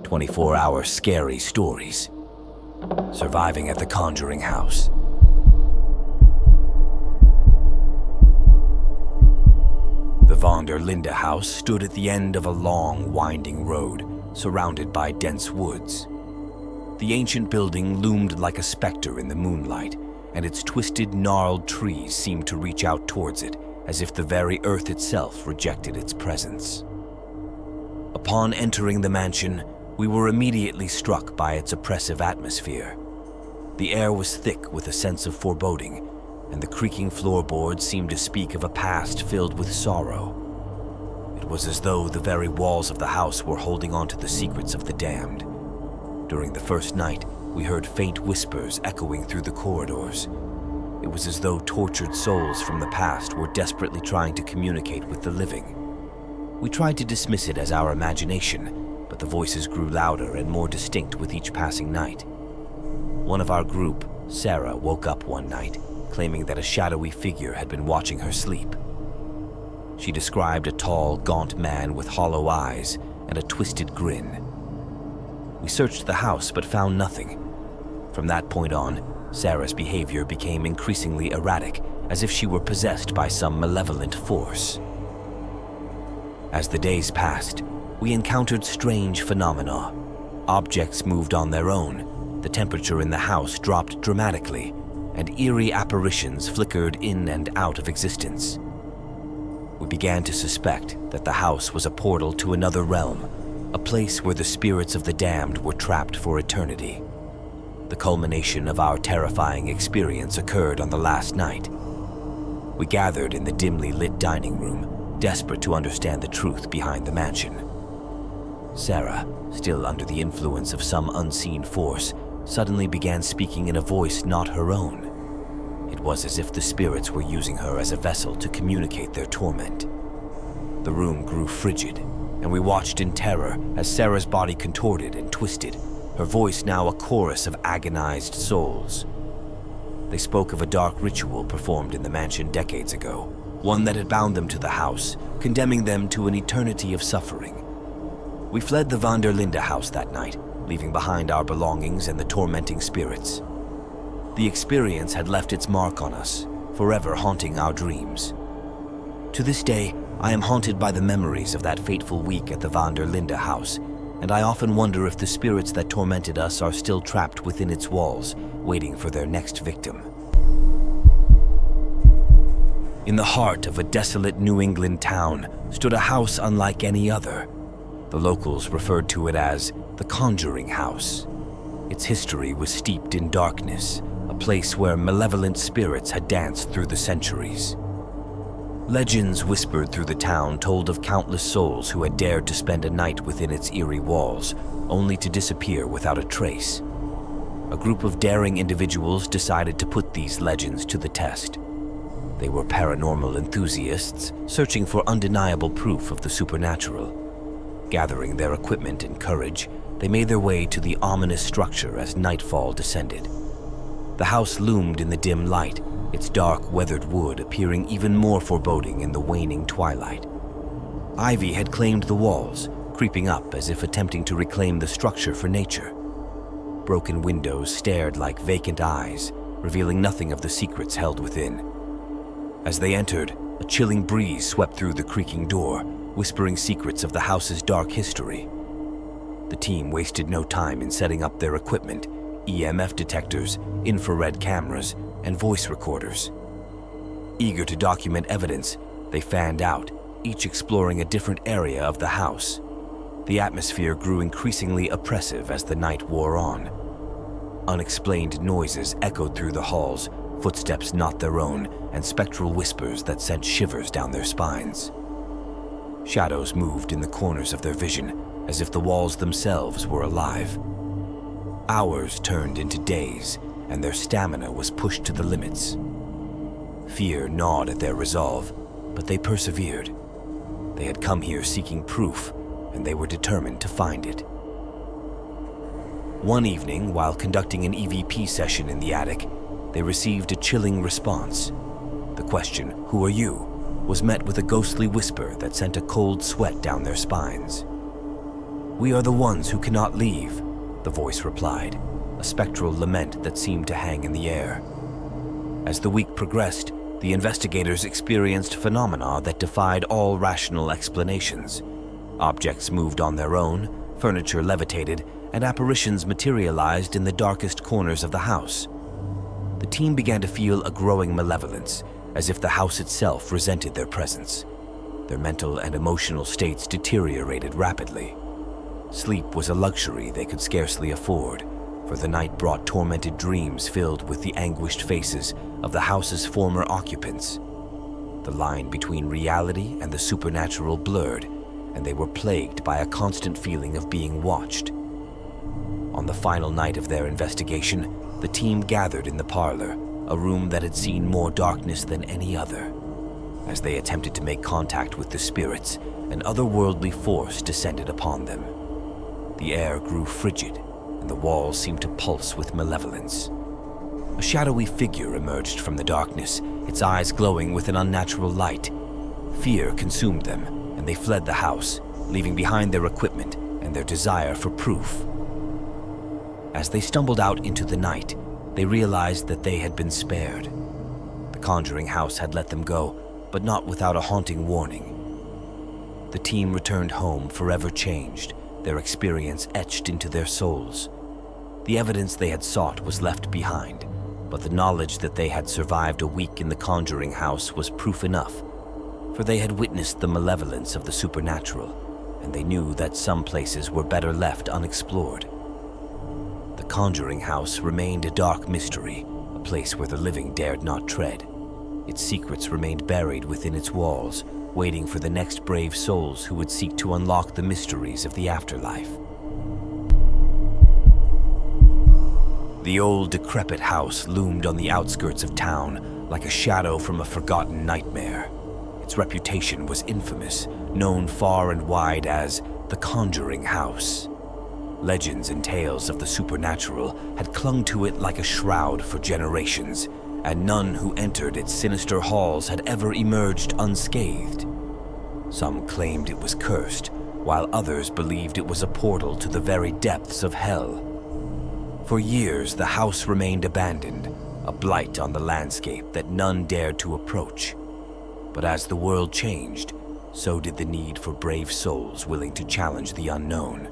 24-hour scary stories. Surviving at the Conjuring house. The von der Linde house stood at the end of a long, winding road, surrounded by dense woods. The ancient building loomed like a specter in the moonlight, and its twisted, gnarled trees seemed to reach out towards it, as if the very earth itself rejected its presence. Upon entering the mansion, we were immediately struck by its oppressive atmosphere. The air was thick with a sense of foreboding, and the creaking floorboards seemed to speak of a past filled with sorrow. It was as though the very walls of the house were holding on to the secrets of the damned. During the first night, we heard faint whispers echoing through the corridors. It was as though tortured souls from the past were desperately trying to communicate with the living. We tried to dismiss it as our imagination, but the voices grew louder and more distinct with each passing night. One of our group, Sarah, woke up one night, claiming that a shadowy figure had been watching her sleep. She described a tall, gaunt man with hollow eyes and a twisted grin. We searched the house but found nothing. From that point on, Sarah's behavior became increasingly erratic, as if she were possessed by some malevolent force. As the days passed, we encountered strange phenomena. Objects moved on their own, the temperature in the house dropped dramatically, and eerie apparitions flickered in and out of existence. We began to suspect that the house was a portal to another realm, a place where the spirits of the damned were trapped for eternity. The culmination of our terrifying experience occurred on the last night. We gathered in the dimly lit dining room, desperate to understand the truth behind the mansion. Sarah, still under the influence of some unseen force, suddenly began speaking in a voice not her own. It was as if the spirits were using her as a vessel to communicate their torment. The room grew frigid, and we watched in terror as Sarah's body contorted and twisted, her voice now a chorus of agonized souls. They spoke of a dark ritual performed in the mansion decades ago, one that had bound them to the house, condemning them to an eternity of suffering. We fled the von der Linde house that night, leaving behind our belongings and the tormenting spirits. The experience had left its mark on us, forever haunting our dreams. To this day, I am haunted by the memories of that fateful week at the von der Linde house, and I often wonder if the spirits that tormented us are still trapped within its walls, waiting for their next victim. In the heart of a desolate New England town stood a house unlike any other. The locals referred to it as the Conjuring house. Its history was steeped in darkness, a place where malevolent spirits had danced through the centuries. Legends whispered through the town told of countless souls who had dared to spend a night within its eerie walls, only to disappear without a trace. A group of daring individuals decided to put these legends to the test. They were paranormal enthusiasts searching for undeniable proof of the supernatural. Gathering their equipment and courage, they made their way to the ominous structure as nightfall descended. The house loomed in the dim light, its dark, weathered wood appearing even more foreboding in the waning twilight. Ivy had claimed the walls, creeping up as if attempting to reclaim the structure for nature. Broken windows stared like vacant eyes, revealing nothing of the secrets held within. As they entered, a chilling breeze swept through the creaking door, whispering secrets of the house's dark history. The team wasted no time in setting up their equipment, EMF detectors, infrared cameras, and voice recorders. Eager to document evidence, they fanned out, each exploring a different area of the house. The atmosphere grew increasingly oppressive as the night wore on. Unexplained noises echoed through the halls, footsteps not their own, and spectral whispers that sent shivers down their spines. Shadows moved in the corners of their vision, as if the walls themselves were alive. Hours turned into days, and their stamina was pushed to the limits. Fear gnawed at their resolve, but they persevered. They had come here seeking proof, and they were determined to find it. One evening, while conducting an EVP session in the attic, they received a chilling response. The question, "Who are you?" was met with a ghostly whisper that sent a cold sweat down their spines. "We are the ones who cannot leave," the voice replied, a spectral lament that seemed to hang in the air. As the week progressed, the investigators experienced phenomena that defied all rational explanations. Objects moved on their own, furniture levitated, and apparitions materialized in the darkest corners of the house. The team began to feel a growing malevolence, as if the house itself resented their presence. Their mental and emotional states deteriorated rapidly. Sleep was a luxury they could scarcely afford, for the night brought tormented dreams filled with the anguished faces of the house's former occupants. The line between reality and the supernatural blurred, and they were plagued by a constant feeling of being watched. On the final night of their investigation, the team gathered in the parlor, a room that had seen more darkness than any other. As they attempted to make contact with the spirits, an otherworldly force descended upon them. The air grew frigid, and the walls seemed to pulse with malevolence. A shadowy figure emerged from the darkness, its eyes glowing with an unnatural light. Fear consumed them, and they fled the house, leaving behind their equipment and their desire for proof. As they stumbled out into the night, they realized that they had been spared. The Conjuring house had let them go, but not without a haunting warning. The team returned home forever changed, their experience etched into their souls. The evidence they had sought was left behind, but the knowledge that they had survived a week in the Conjuring house was proof enough, for they had witnessed the malevolence of the supernatural, and they knew that some places were better left unexplored. The Conjuring house remained a dark mystery, a place where the living dared not tread. Its secrets remained buried within its walls, waiting for the next brave souls who would seek to unlock the mysteries of the afterlife. The old, decrepit house loomed on the outskirts of town, like a shadow from a forgotten nightmare. Its reputation was infamous, known far and wide as the Conjuring house. Legends and tales of the supernatural had clung to it like a shroud for generations, and none who entered its sinister halls had ever emerged unscathed. Some claimed it was cursed, while others believed it was a portal to the very depths of hell. For years, the house remained abandoned, a blight on the landscape that none dared to approach. But as the world changed, so did the need for brave souls willing to challenge the unknown.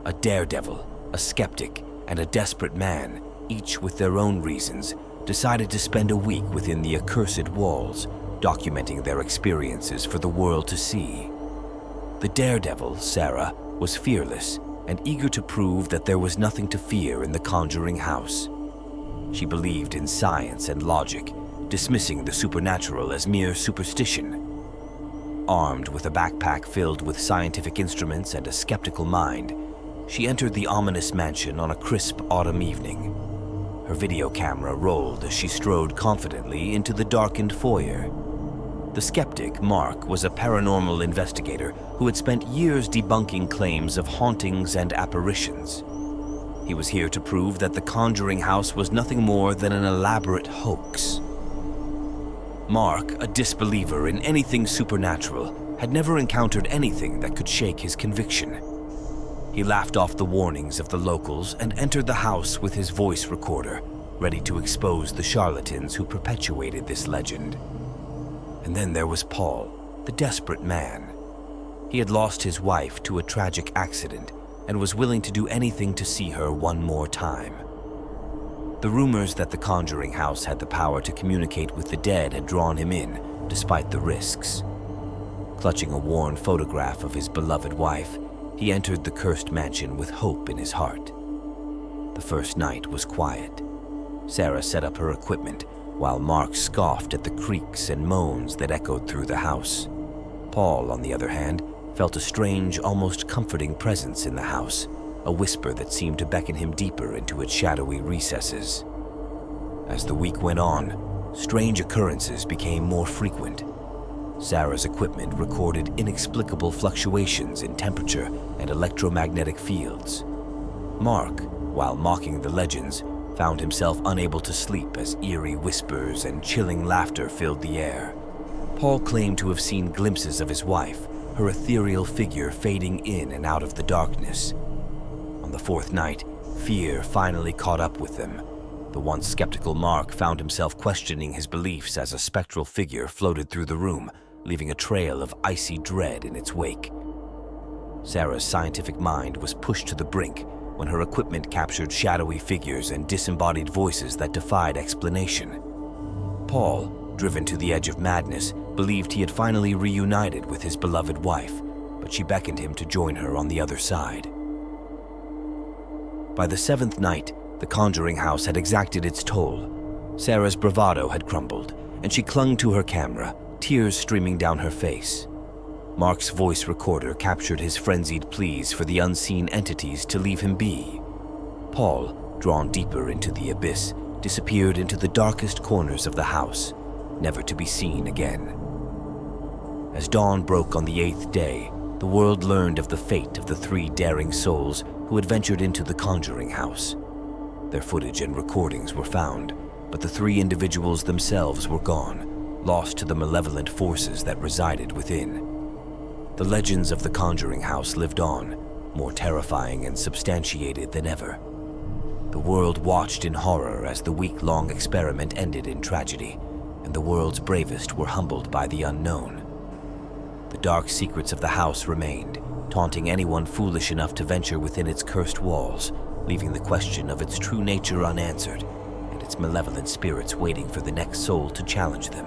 A daredevil, a skeptic, and a desperate man, each with their own reasons, decided to spend a week within the accursed walls, documenting their experiences for the world to see. The daredevil, Sarah, was fearless and eager to prove that there was nothing to fear in the Conjuring house. She believed in science and logic, dismissing the supernatural as mere superstition. Armed with a backpack filled with scientific instruments and a skeptical mind, she entered the ominous mansion on a crisp autumn evening. Her video camera rolled as she strode confidently into the darkened foyer. The skeptic, Mark, was a paranormal investigator who had spent years debunking claims of hauntings and apparitions. He was here to prove that the Conjuring house was nothing more than an elaborate hoax. Mark, a disbeliever in anything supernatural, had never encountered anything that could shake his conviction. He laughed off the warnings of the locals and entered the house with his voice recorder, ready to expose the charlatans who perpetuated this legend. And then there was Paul, the desperate man. He had lost his wife to a tragic accident and was willing to do anything to see her one more time. The rumors that the Conjuring house had the power to communicate with the dead had drawn him in, despite the risks. Clutching a worn photograph of his beloved wife, he entered the cursed mansion with hope in his heart. The first night was quiet. Sarah set up her equipment, while Mark scoffed at the creaks and moans that echoed through the house. Paul, on the other hand, felt a strange, almost comforting presence in the house, a whisper that seemed to beckon him deeper into its shadowy recesses. As the week went on, strange occurrences became more frequent. Sarah's equipment recorded inexplicable fluctuations in temperature and electromagnetic fields. Mark, while mocking the legends, found himself unable to sleep as eerie whispers and chilling laughter filled the air. Paul claimed to have seen glimpses of his wife, her ethereal figure fading in and out of the darkness. On the fourth night, fear finally caught up with them. The once skeptical Mark found himself questioning his beliefs as a spectral figure floated through the room, leaving a trail of icy dread in its wake. Sarah's scientific mind was pushed to the brink when her equipment captured shadowy figures and disembodied voices that defied explanation. Paul, driven to the edge of madness, believed he had finally reunited with his beloved wife, but she beckoned him to join her on the other side. By the seventh night, the Conjuring house had exacted its toll. Sarah's bravado had crumbled, and she clung to her camera, tears streaming down her face. Mark's voice recorder captured his frenzied pleas for the unseen entities to leave him be. Paul, drawn deeper into the abyss, disappeared into the darkest corners of the house, never to be seen again. As dawn broke on the eighth day, the world learned of the fate of the three daring souls who had ventured into the Conjuring house. Their footage and recordings were found, but the three individuals themselves were gone, lost to the malevolent forces that resided within. The legends of the Conjuring house lived on, more terrifying and substantiated than ever. The world watched in horror as the week-long experiment ended in tragedy, and the world's bravest were humbled by the unknown. The dark secrets of the house remained, taunting anyone foolish enough to venture within its cursed walls, leaving the question of its true nature unanswered, and its malevolent spirits waiting for the next soul to challenge them.